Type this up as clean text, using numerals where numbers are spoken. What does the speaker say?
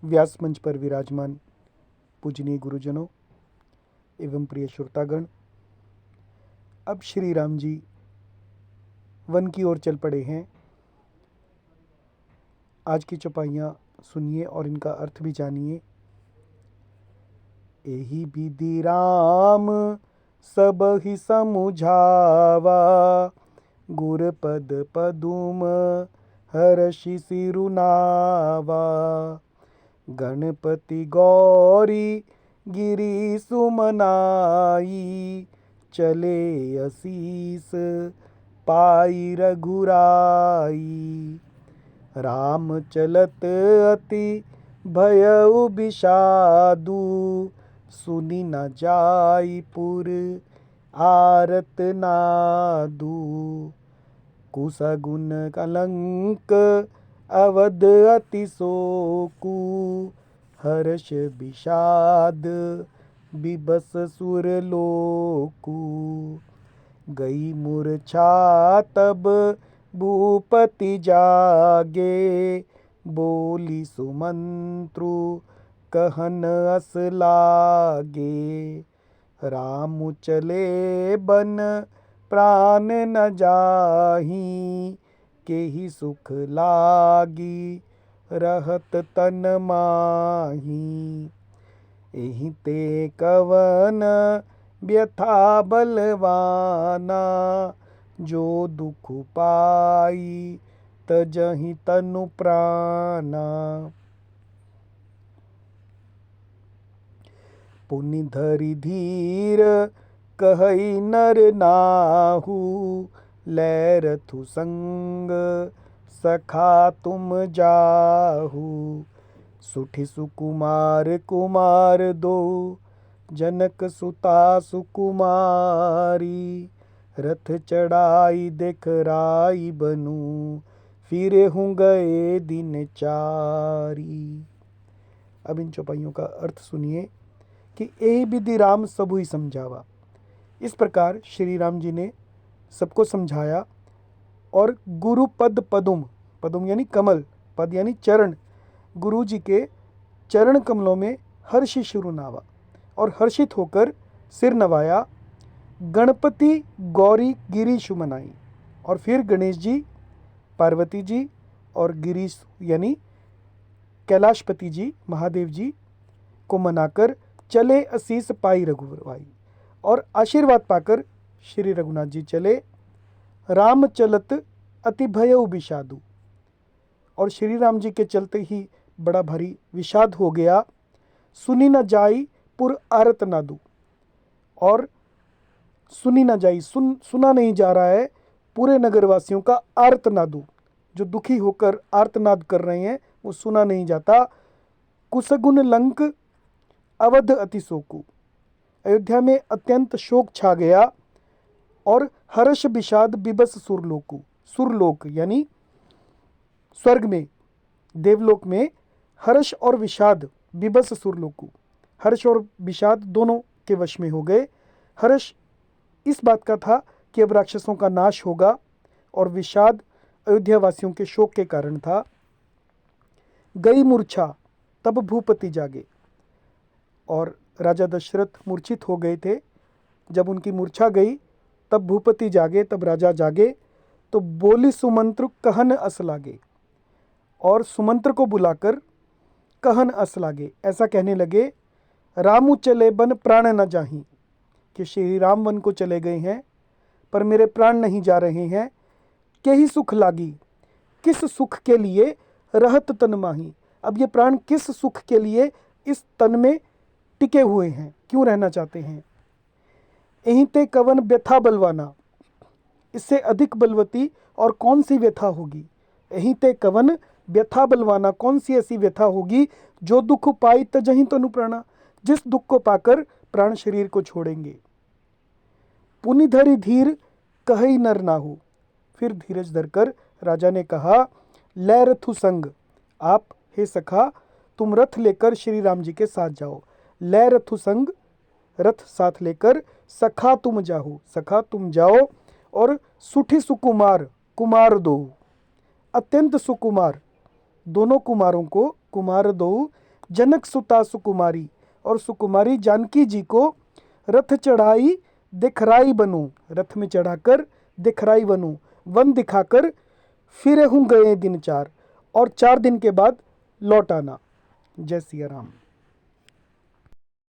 व्यास मंच पर विराजमान पूजनीय गुरुजनों एवं प्रिय श्रोतागण, अब श्री राम जी वन की ओर चल पड़े हैं। आज की चौपाइयाँ सुनिए और इनका अर्थ भी जानिए। एहि विधि राम सब ही समुझावा, गुर पद पदुम हर्षि सिरुनावा। गणपति गौरी गिरी सुमनाई, चले असीस पाई रघुराई। राम चलत अति भयउ विषादु, सुनि न जाई पुर आरत नादु। कुसगुन कलंक अवध अति शोकु, हर्ष विषाद बिबस सुर लोकु। गई मूर्छा तब भूपति जागे, बोली सुमंत्रु कहन अस लागे। राम चले बन प्राण न जाहि, केहि सुख लागी रहत तन माही। एहि ते कवन व्यथा बलवाना, जो दुख पाई तजहि तनु प्राणा। पुनि धरि धीर कहई नर नाहु, लै रथु संग सखा तुम जाहु। सुठि सुकुमार कुमार दो, जनक सुता सुकुमारी। रथ चढ़ाई देख राई बनु, फिर हूँ गए दिन चारी। अब इन चौपाइयों का अर्थ सुनिए कि यही विधि राम सबु ही समझावा। इस प्रकार श्री राम जी ने सबको समझाया और गुरु पद पदुम, पदुम यानी कमल, पद यानी चरण, गुरु जी के चरण कमलों में हर्षि शिरुनावा और हर्षित होकर सिर नवाया। गणपति गौरी गिरीश मनाई, और फिर गणेश जी, पार्वती जी और गिरीश यानी कैलाशपति जी, महादेव जी को मनाकर चले असीस पाई रघुराई, और आशीर्वाद पाकर श्री रघुनाथ जी चले। राम चलत अति भयउ विषादु, और श्री राम जी के चलते ही बड़ा भारी विषाद हो गया। सुनी न जाई पुर आरत नादु, और सुनी न जाई, सुना नहीं जा रहा है पूरे नगरवासियों का आर्तनादु, जो दुखी होकर आर्तनाद कर रहे हैं वो सुना नहीं जाता। कुसगुन लंक अवध अति शोकु, अयोध्या में अत्यंत शोक छा गया। और हर्ष विषाद बिबस सुरलोकु, सुरलोक यानी स्वर्ग में, देवलोक में हर्ष और विषाद, बिबस सुरलोकु, हर्ष और विषाद दोनों के वश में हो गए। हर्ष इस बात का था कि अब राक्षसों का नाश होगा, और विषाद अयोध्या वासियों के शोक के कारण था। गई मूर्छा तब भूपति जागे, और राजा दशरथ मूर्छित हो गए थे। जब उनकी मूर्छा गई तब भूपति जागे, तब राजा जागे। तो बोली सुमंत्र कहन अस लागे, और सुमंत्र को बुलाकर कहन अस लागे, ऐसा कहने लगे। रामु चले बन प्राण न जाहि, कि श्री राम वन को चले गए हैं पर मेरे प्राण नहीं जा रहे हैं। केहि सुख लागी, किस सुख के लिए रहत तन माही, अब ये प्राण किस सुख के लिए इस तन में टिके हुए हैं, क्यों रहना चाहते हैं। यहीं ते कवन व्यथा बलवाना, इससे अधिक बलवती और कौन सी व्यथा होगी। यहीं ते कवन व्यथा बलवाना, कौन सी ऐसी व्यथा होगी जो दुख पाई तजहि तनु प्राणा, जिस दुख को पाकर प्राण शरीर को छोड़ेंगे। पुनि धरि धीर कहई नर नाहु, फिर धीरज धरकर राजा ने कहा, लै रथु संग, आप हे सखा तुम रथ लेकर श्री राम जी के साथ जाओ। लै रथु संग, रथ साथ लेकर, सखा तुम जाहो, सखा तुम जाओ। और सुठी सुकुमार, कुमार दो, अत्यंत सुकुमार, दोनों कुमारों को कुमार दो, जनक सुता सुकुमारी, और सुकुमारी जानकी जी को रथ चढ़ाई दिखराई बनूं, रथ में चढ़ाकर दिखराई बनूं, वन दिखाकर फिर हूँ गए दिन चार, और 4 दिन के बाद लौट आना। जय सिया राम।